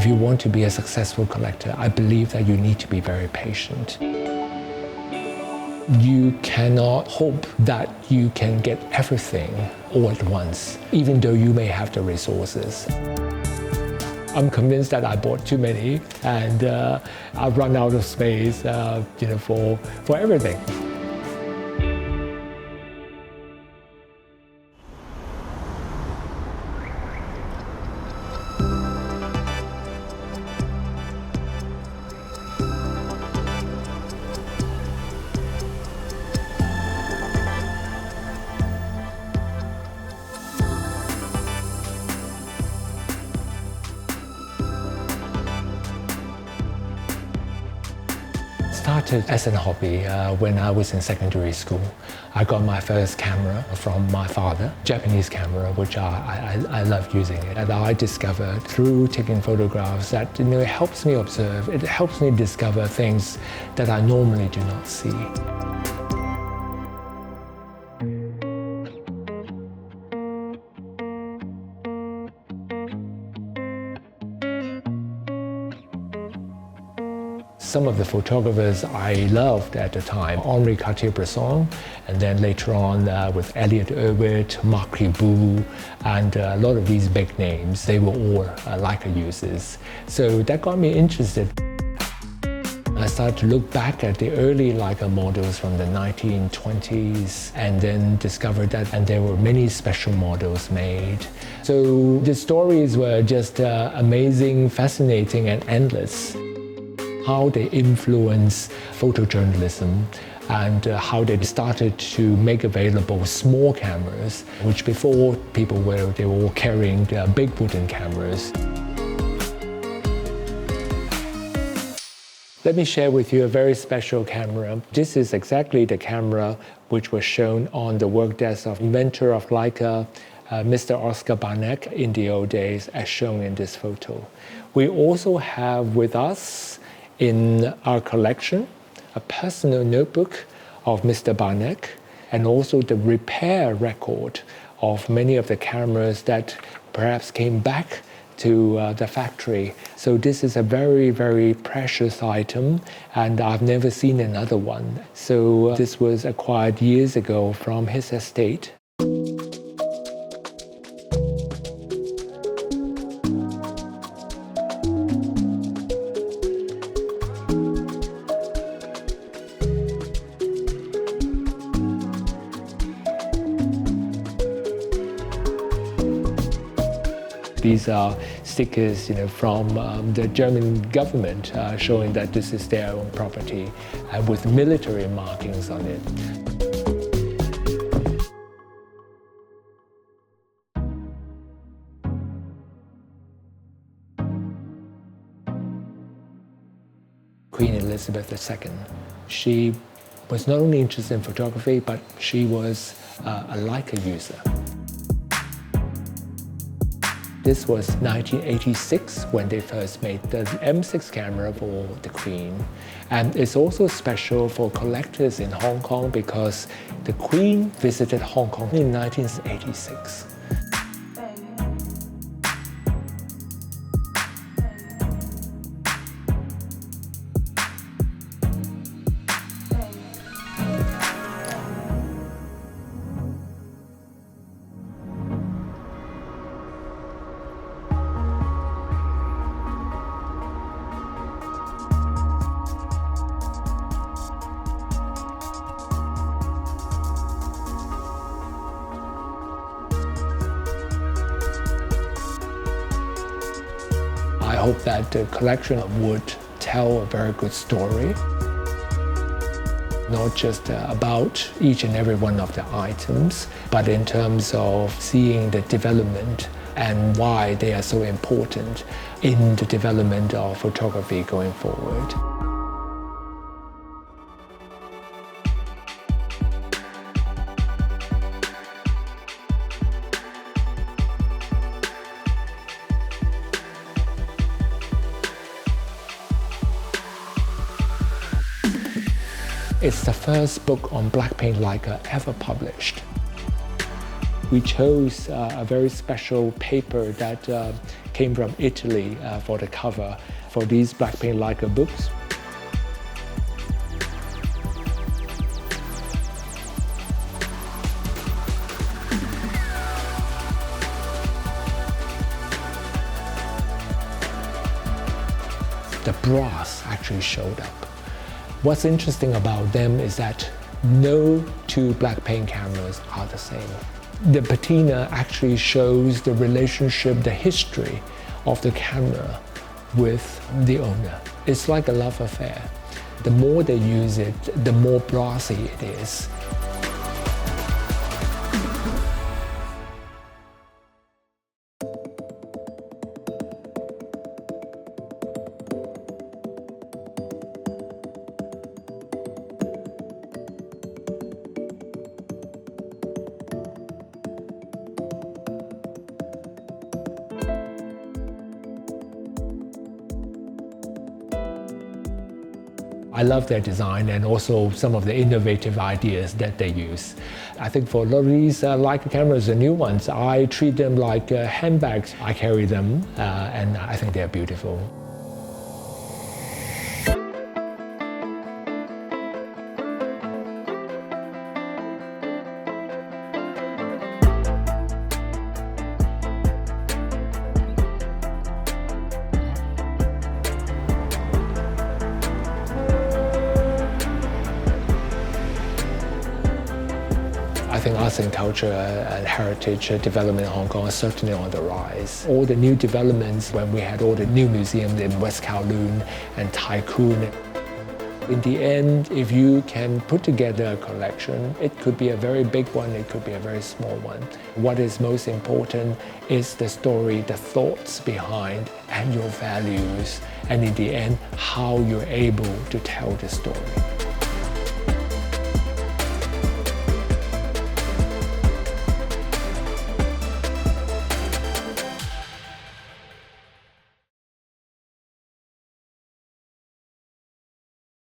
If you want to be a successful collector, I believe that you need to be very patient. You cannot hope that you can get everything all at once, even though you may have the resources. I'm convinced that I bought too many, and I've run out of space, for everything. Started as a hobby when I was in secondary school. I got my first camera from my father, Japanese camera, which I love using it. And I discovered through taking photographs that it helps me observe, it helps me discover things that I normally do not see. Some of the photographers I loved at the time, Henri Cartier-Bresson, and then later on with Elliott Erwitt, Marc Ribot, and a lot of these big names, they were all Leica users. So that got me interested. I started to look back at the early Leica models from the 1920s and then discovered that there were many special models made. So the stories were just amazing, fascinating, and endless. How they influence photojournalism and how they started to make available small cameras, which before they were all carrying big wooden cameras. Let me share with you a very special camera. This is exactly the camera which was shown on the work desk of inventor of Leica, Mr. Oscar Barnack in the old days, as shown in this photo. We also have with us in our collection a personal notebook of Mr. Barnack and also the repair record of many of the cameras that perhaps came back to the factory. So this is a very, very precious item, and I've never seen another one. So this was acquired years ago from his estate. These are stickers, from the German government showing that this is their own property with military markings on it. Queen Elizabeth II. She was not only interested in photography, but she was a Leica user. This was 1986 when they first made the M6 camera for the Queen. And it's also special for collectors in Hong Kong because the Queen visited Hong Kong in 1986. I hope that the collection would tell a very good story, not just about each and every one of the items, but in terms of seeing the development and why they are so important in the development of photography going forward. It's the first book on black paint Leica ever published. We chose a very special paper that came from Italy for the cover for these black paint Leica books. The brass actually showed up. What's interesting about them is that no two black paint cameras are the same. The patina actually shows the relationship, the history of the camera with the owner. It's like a love affair. The more they use it, the more brassy it is. I love their design and also some of the innovative ideas that they use. I think for a lot of these Leica cameras, the new ones, I treat them like handbags. I carry them and I think they're beautiful. I think arts and culture and heritage development in Hong Kong is certainly on the rise. All the new developments, when we had all the new museums in West Kowloon and Tai Kwun. In the end, if you can put together a collection, it could be a very big one, it could be a very small one. What is most important is the story, the thoughts behind, and your values, and in the end, how you're able to tell the story.